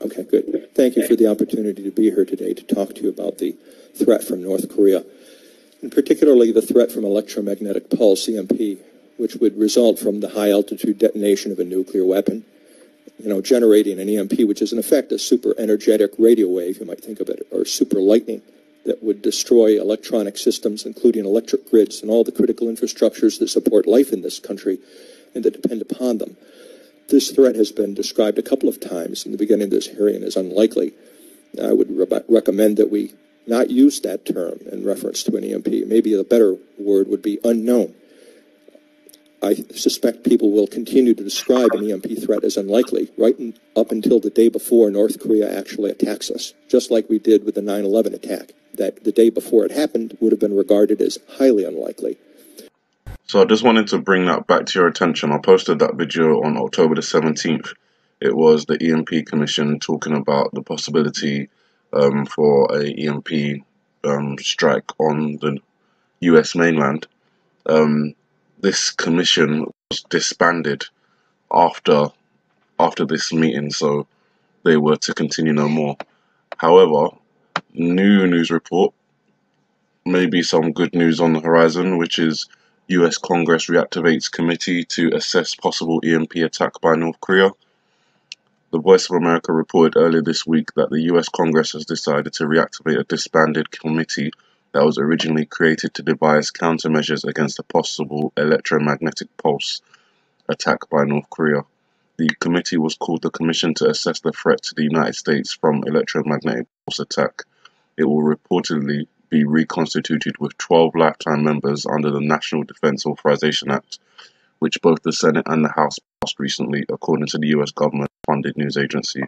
Okay, good. Thank you for the opportunity to be here today to talk to you about the threat from North Korea, and particularly the threat from electromagnetic pulse, EMP, which would result from the high-altitude detonation of a nuclear weapon, generating an EMP, which is in effect a super energetic radio wave, you might think of it, or super lightning, that would destroy electronic systems, including electric grids and all the critical infrastructures that support life in this country and that depend upon them. This threat has been described a couple of times in the beginning of this hearing as unlikely. I would recommend that we not use that term in reference to an EMP. Maybe a better word would be unknown. I suspect people will continue to describe an EMP threat as unlikely up until the day before North Korea actually attacks us, just like we did with the 9/11 attack. That the day before it happened would have been regarded as highly unlikely. So I just wanted to bring that back to your attention. I posted that video on October the 17th. It was the EMP Commission talking about the possibility for a EMP strike on the US mainland. This commission was disbanded after this meeting, so they were to continue no more. However, new news report, maybe some good news on the horizon, which is US Congress reactivates committee to assess possible EMP attack by North Korea. The Voice of America reported earlier this week that the US Congress has decided to reactivate a disbanded committee that was originally created to devise countermeasures against a possible electromagnetic pulse attack by North Korea. The committee was called the Commission to Assess the Threat to the United States from Electromagnetic Pulse Attack. It will reportedly be reconstituted with 12 lifetime members under the National Defense Authorization Act, which both the Senate and the House passed recently, according to the US government-funded news agency.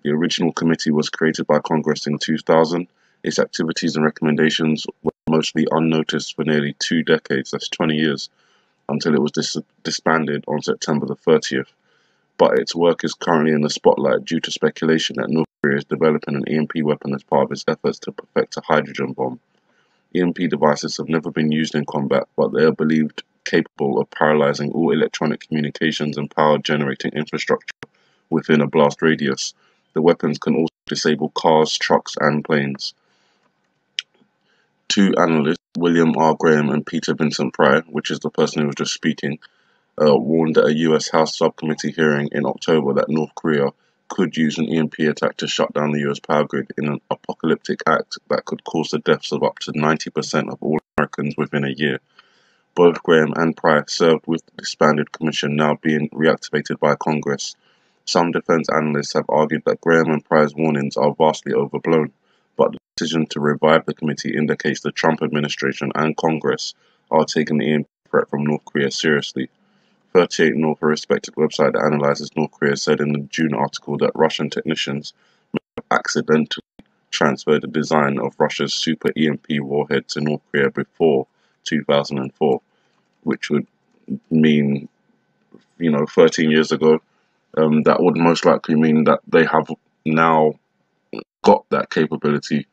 The original committee was created by Congress in 2000. Its activities and recommendations were mostly unnoticed for nearly 2 decades, that's 20 years, until it was disbanded on September the 30th. But its work is currently in the spotlight due to speculation that North Korea is developing an EMP weapon as part of its efforts to perfect a hydrogen bomb. EMP devices have never been used in combat, but they are believed capable of paralyzing all electronic communications and power generating infrastructure within a blast radius. The weapons can also disable cars, trucks, and planes. 2 analysts, William R. Graham and Peter Vincent Pryor, which is the person who was just speaking, warned at a US House subcommittee hearing in October that North Korea could use an EMP attack to shut down the US power grid in an apocalyptic act that could cause the deaths of up to 90% of all Americans within a year. Both Graham and Pryor served with the disbanded commission now being reactivated by Congress. Some defense analysts have argued that Graham and Pryor's warnings are vastly overblown, but the decision to revive the committee indicates the Trump administration and Congress are taking the EMP threat from North Korea seriously. 38 North, a respected website that analyzes North Korea, said in the June article that Russian technicians may have accidentally transferred the design of Russia's super EMP warhead to North Korea before 2004, which would mean, 13 years ago. That would most likely mean that they have now got that capability.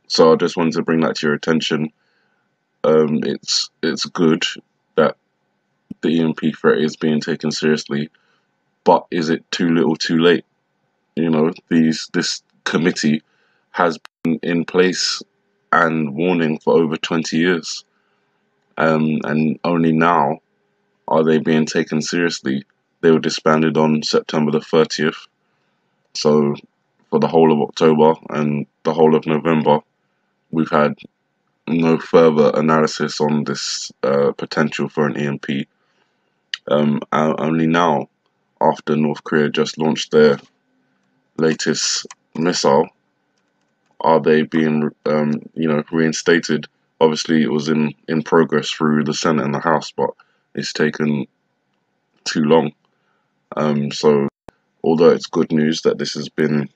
So I just wanted to bring that to your attention. It's good that the EMP threat is being taken seriously, but is it too little too late? This committee has been in place and warning for over 20 years, and only now are they being taken seriously. They were disbanded on September the 30th, so for the whole of October and the whole of November, we've had no further analysis on this potential for an EMP. Only now, after North Korea just launched their latest missile, are they being, reinstated. Obviously, it was in progress through the Senate and the House, but it's taken too long. So, although it's good news that this has been,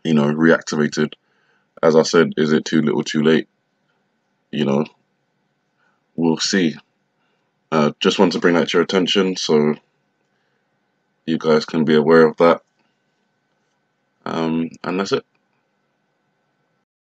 reactivated, as I said, is it too little too late? We'll see. Just want to bring that to your attention so you guys can be aware of that. And that's it.